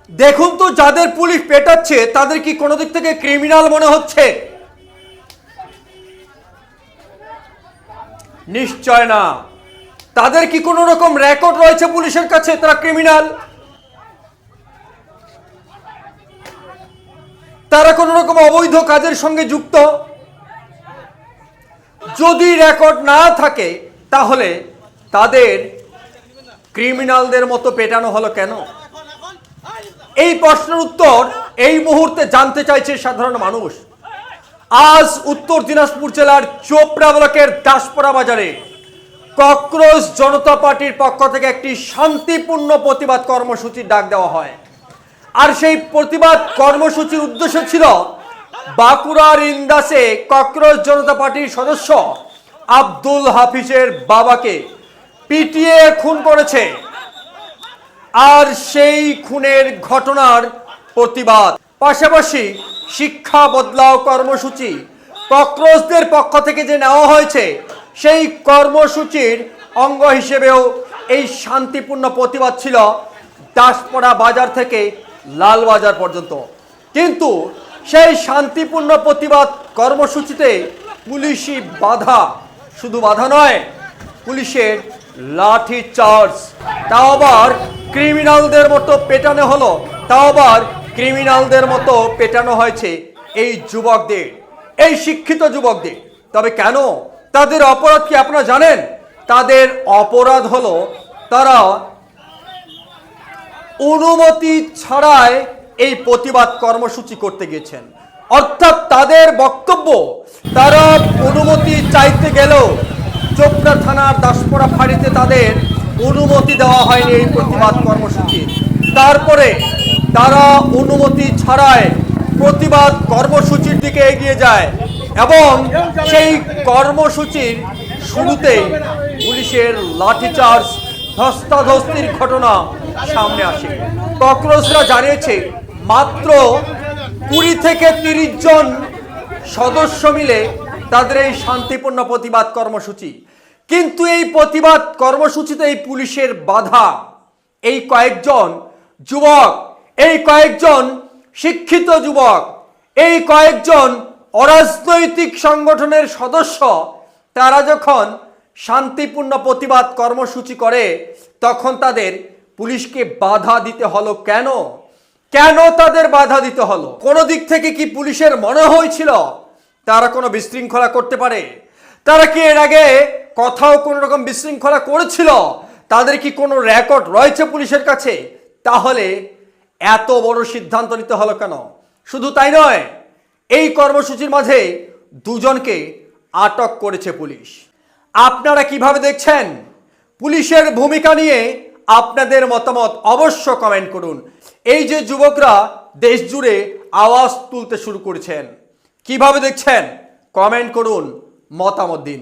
দেখুন তো, যাদের পুলিশ পেটাচ্ছে তাদের কি কোনো দিক থেকে ক্রিমিনাল মনে হচ্ছে? নিশ্চয় না। তাদের কি কোনো রকম রেকর্ড রয়েছে পুলিশের কাছে তারা ক্রিমিনাল? তারা কোনো রকম অবৈধ কাজের সঙ্গে যুক্ত? যদি রেকর্ড না থাকে তাহলে তাদের ক্রিমিনালদের মতো পেটানো হলো কেন? এই প্রশ্নের উত্তর এই মুহূর্তে জানতে চাইছে সাধারণ মানুষ। আজ উত্তর দিনাজপুর জেলার চোপড়া ব্লকের দাসপাড়া বাজারে ককরোচ জনতা পার্টির পক্ষ থেকে একটি শান্তিপূর্ণ প্রতিবাদ কর্মসূচির ডাক দেওয়া হয়। আর সেই প্রতিবাদ কর্মসূচির উদ্দেশ্য ছিল বাঁকুড়ার ইন্দাসে ককরোচ জনতা পার্টির সদস্য আব্দুল হাফিজের বাবাকে পিটিয়ে খুন করেছে, আর সেই খুনের ঘটনার প্রতিবাদ। পাশাপাশি শিক্ষা বদলাও কর্মসূচি ককরোচদের পক্ষ থেকে যে নেওয়া হয়েছে, সেই কর্মসূচির অঙ্গ হিসেবেও এই শান্তিপূর্ণ প্রতিবাদ ছিল দাসপাড়া বাজার থেকে লালবাজার পর্যন্ত। কিন্তু সেই শান্তিপূর্ণ প্রতিবাদ কর্মসূচিতে পুলিশি বাধা, শুধু বাধা নয়, পুলিশের লাঠি চার্জ, তাও আবার ক্রিমিনালদের মতো পেটানো হলো, তাও আবার ক্রিমিনালদের মতো পেটানো হয়েছে এই যুবকদের, এই শিক্ষিত যুবকদের। তবে কেন? তাদের অপরাধ কি আপনারা জানেন? তাদের অপরাধ হলো তারা অনুমতি ছাড়াই এই প্রতিবাদ কর্মসূচি করতে গেছেন। অর্থাৎ তাদের বক্তব্য, তারা অনুমতি চাইতে গেলেও চোপড়া থানার দাসপাড়া ফাঁড়িতে তাদের অনুমতি দেওয়া হয়নি এই প্রতিবাদ কর্মসূচি। তারপরে তারা অনুমতি ছাড়াই প্রতিবাদ কর্মসূচির দিকে এগিয়ে যায় এবং সেই কর্মসূচির শুরুতে পুলিশের লাঠিচার্জ, ধস্তাধস্তির ঘটনা সামনে আসে। ককরোচরা জানিয়েছে মাত্র 20 থেকে 30 জন সদস্য মিলে তাদের এই শান্তিপূর্ণ প্রতিবাদ কর্মসূচি। কিন্তু এই প্রতিবাদ কর্মসূচিতে এই পুলিশের বাধা, এই কয়েকজন যুবক, এই কয়েকজন শিক্ষিত যুবক, এই কয়েকজন অরাজনৈতিক সংগঠনের সদস্য, তারা যখন শান্তিপূর্ণ প্রতিবাদ কর্মসূচি করে তখন তাদের পুলিশকে বাধা দিতে হলো কেন? কেন তাদের বাধা দিতে হলো? কোনো দিক থেকে কি পুলিশের মনে হয়েছিল তারা কোনো বিশৃঙ্খলা করতে পারে? তারা কি এর আগে কোথাও কোনো রকম বিশৃঙ্খলা করেছিল? তাদের কি কোনো রেকর্ড রয়েছে পুলিশের কাছে? তাহলে এত বড় সিদ্ধান্ত নিতে হলো কেন? শুধু তাই নয়, এই কর্মসূচির মাঝে 2 জনকে আটক করেছে পুলিশ। আপনারা কিভাবে দেখছেন? পুলিশের ভূমিকা নিয়ে আপনাদের মতামত অবশ্য কমেন্ট করুন। এই যে যুবকরা দেশ জুড়ে আওয়াজ তুলতে শুরু করেছেন, কিভাবে দেখছেন? কমেন্ট করুন, মতামত দিন।